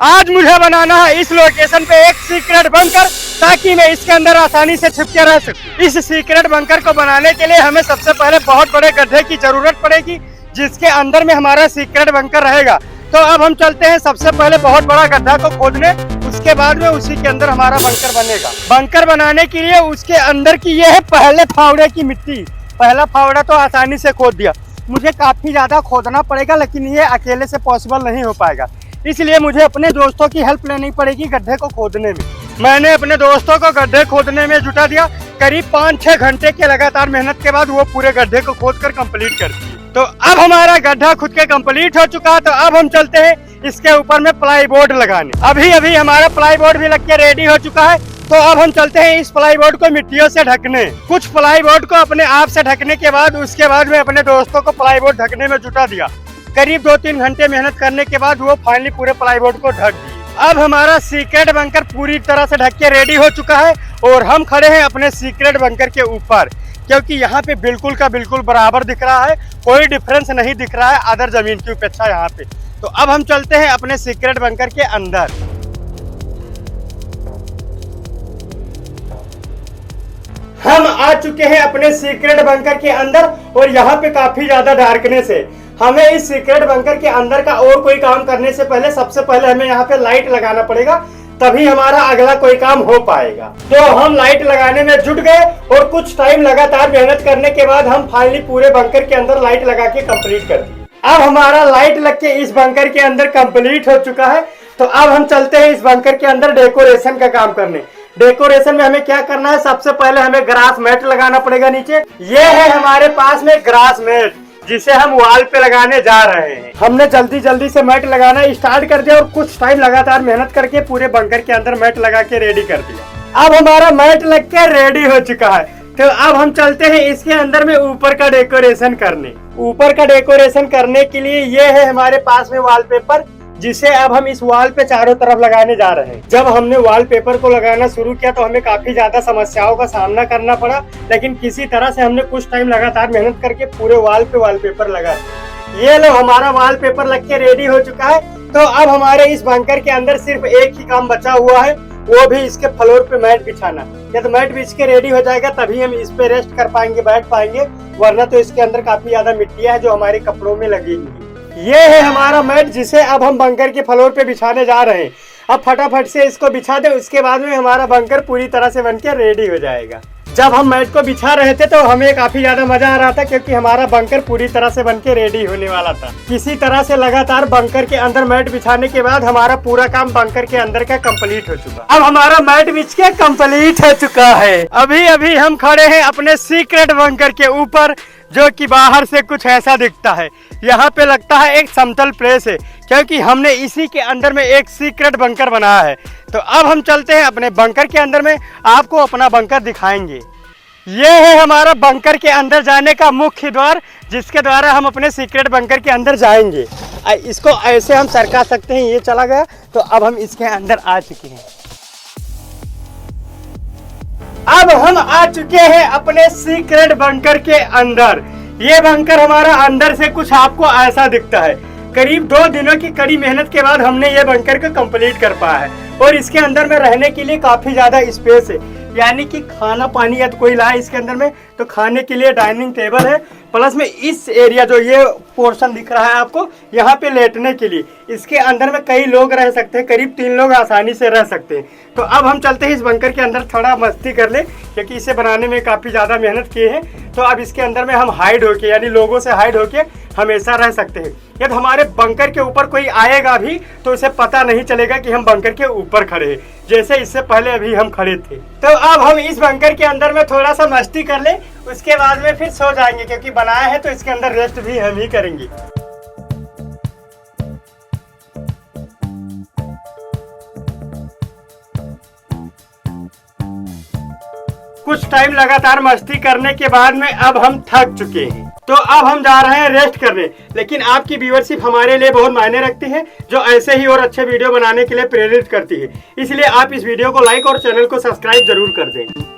आज मुझे बनाना है इस लोकेशन पे एक सीक्रेट बंकर, ताकि मैं इसके अंदर आसानी से छिप के रह सकूं। इस सीक्रेट बंकर को बनाने के लिए हमें सबसे पहले बहुत बड़े गड्ढे की जरूरत पड़ेगी, जिसके अंदर में हमारा सीक्रेट बंकर रहेगा। तो अब हम चलते हैं सबसे पहले बहुत बड़ा गड्ढा को खोदने, उसके बाद में उसी के अंदर हमारा बंकर बनेगा। बंकर बनाने के लिए उसके अंदर की ये है पहले फावड़े की मिट्टी। पहला फावड़ा तो आसानी से खोद दिया, मुझे काफी ज्यादा खोदना पड़ेगा, लेकिन ये अकेले से पॉसिबल नहीं हो पाएगा, इसलिए मुझे अपने दोस्तों की हेल्प लेनी पड़ेगी गड्ढे को खोदने में। मैंने अपने दोस्तों को गड्ढे खोदने में जुटा दिया। करीब 5-6 घंटे के लगातार मेहनत के बाद वो पूरे गड्ढे को खोद कर कंप्लीट कर दिए। तो अब हमारा गड्ढा खुद के कंप्लीट हो चुका है। तो अब हम चलते हैं इसके ऊपर में प्लाई बोर्ड लगाने। अभी अभी हमारा प्लाई बोर्ड भी लग के रेडी हो चुका है। तो अब हम चलते हैं इस प्लाई बोर्ड को मिट्टियों से ढकने। कुछ प्लाई बोर्ड को अपने आप से ढकने के बाद उसके बाद में अपने दोस्तों को प्लाई बोर्ड ढकने में जुटा दिया। करीब 2-3 घंटे मेहनत करने के बाद वो फाइनली पूरे प्लाई बोर्ड को ढक दिए। अब हमारा सीक्रेट बंकर पूरी तरह से ढक के रेडी हो चुका है और हम खड़े हैं अपने सीक्रेट बंकर के ऊपर, क्योंकि यहाँ पे बिल्कुल का बिल्कुल बराबर दिख रहा है, कोई डिफरेंस नहीं दिख रहा है अदर जमीन की अपेक्षा यहाँ पे। तो अब हम चलते हैं अपने सीक्रेट बंकर के अंदर। हम आ चुके हैं अपने सीक्रेट बंकर के अंदर और यहाँ पे काफी ज्यादा डार्कनेस है। हमें इस सीक्रेट बंकर के अंदर का और कोई काम करने से पहले सबसे पहले हमें यहाँ पे लाइट लगाना पड़ेगा, तभी हमारा अगला कोई काम हो पाएगा। तो हम लाइट लगाने में जुट गए और कुछ टाइम लगातार मेहनत करने के बाद हम फाइनली पूरे बंकर के अंदर लाइट लगा के कंप्लीट कर दी। अब हमारा लाइट लग के इस बंकर के अंदर कंप्लीट हो चुका है। तो अब हम चलते हैं इस बंकर के अंदर डेकोरेशन का काम करने। डेकोरेशन में हमें क्या करना है, सबसे पहले हमें ग्रास मैट लगाना पड़ेगा नीचे। ये है हमारे पास में ग्रास मैट, जिसे हम वॉल पे लगाने जा रहे हैं। हमने जल्दी जल्दी से मैट लगाना स्टार्ट कर दिया और कुछ टाइम लगातार मेहनत करके पूरे बंकर के अंदर मैट लगा के रेडी कर दिया। अब हमारा मैट लग के रेडी हो चुका है। तो अब हम चलते हैं इसके अंदर में ऊपर का डेकोरेशन करने। ऊपर का डेकोरेशन करने के लिए ये है हमारे पास में वॉलपेपर, जिसे अब हम इस वॉल पे चारों तरफ लगाने जा रहे हैं। जब हमने वॉलपेपर को लगाना शुरू किया तो हमें काफी ज्यादा समस्याओं का सामना करना पड़ा, लेकिन किसी तरह से हमने कुछ टाइम लगातार मेहनत करके पूरे वॉल पे वॉलपेपर लगा। ये लो हमारा वॉलपेपर लग के रेडी हो चुका है। तो अब हमारे इस बंकर के अंदर सिर्फ एक ही काम बचा हुआ है, वो भी इसके फ्लोर पे मैट बिछाना। जब मैट बिछ के रेडी हो जाएगा तभी हम इस पे रेस्ट कर पाएंगे, बैठ पाएंगे, वरना तो इसके अंदर काफी ज्यादा मिट्टियां है जो हमारे कपड़ों में लगेगी। ये है हमारा मैट, जिसे अब हम बंकर के फ्लोर पे बिछाने जा रहे हैं। अब फटाफट से इसको बिछा दे, उसके बाद में हमारा बंकर पूरी तरह से बनके रेडी हो जाएगा। जब हम मैट को बिछा रहे थे तो हमें काफी ज्यादा मजा आ रहा था, क्योंकि हमारा बंकर पूरी तरह से बनके रेडी होने वाला था। किसी तरह से लगातार बंकर के अंदर मैट बिछाने के बाद हमारा पूरा काम बंकर के अंदर का कंप्लीट हो चुका। अब हमारा मैट बिछ के कंप्लीट हो चुका है। अभी अभी हम खड़े हैं अपने सीक्रेट बंकर के ऊपर, जो कि बाहर से कुछ ऐसा दिखता है। यहाँ पे लगता है एक समतल प्लेस है, क्योंकि हमने इसी के अंदर में एक सीक्रेट बंकर बनाया है। तो अब हम चलते हैं अपने बंकर के अंदर में, आपको अपना बंकर दिखाएंगे। ये है हमारा बंकर के अंदर जाने का मुख्य द्वार, जिसके द्वारा हम अपने सीक्रेट बंकर के अंदर जाएंगे। इसको ऐसे हम सरका सकते हैं, ये चला गया। तो अब हम इसके अंदर आ चुके हैं। अब हम आ चुके हैं अपने सीक्रेट बंकर के अंदर। ये बंकर हमारा अंदर से कुछ आपको ऐसा दिखता है। करीब 2 दिनों की कड़ी मेहनत के बाद हमने ये बंकर को कंप्लीट कर पाया है और इसके अंदर में रहने के लिए काफी ज्यादा स्पेस है, यानी कि खाना पानी या तो कोई लाए इसके अंदर में तो खाने के लिए डाइनिंग टेबल है, प्लस में इस एरिया जो ये पोर्शन दिख रहा है आपको, यहाँ पे लेटने के लिए इसके अंदर में कई लोग रह सकते हैं, करीब 3 लोग आसानी से रह सकते हैं। तो अब हम चलते हैं इस बंकर के अंदर, थोड़ा मस्ती कर ले, क्योंकि इसे बनाने में काफ़ी ज़्यादा मेहनत की है। तो अब इसके अंदर में हम हाइड होके, यानी लोगों से हाइड होके हमेशा रह सकते हैं। यदि हमारे बंकर के ऊपर कोई आएगा भी तो उसे पता नहीं चलेगा कि हम बंकर के ऊपर खड़े हैं, जैसे इससे पहले अभी हम खड़े थे। तो अब हम इस बंकर के अंदर में थोड़ा सा मस्ती कर ले, उसके बाद में फिर सो जाएंगे, क्योंकि बनाया है तो इसके अंदर रेस्ट भी हम ही करेंगे। कुछ टाइम लगातार मस्ती करने के बाद में अब हम थक चुके हैं। तो अब हम जा रहे हैं रेस्ट करने, लेकिन आपकी व्यूअरशिप हमारे लिए बहुत मायने रखती है, जो ऐसे ही और अच्छे वीडियो बनाने के लिए प्रेरित करती है। इसलिए आप इस वीडियो को लाइक और चैनल को सब्सक्राइब जरूर कर दें।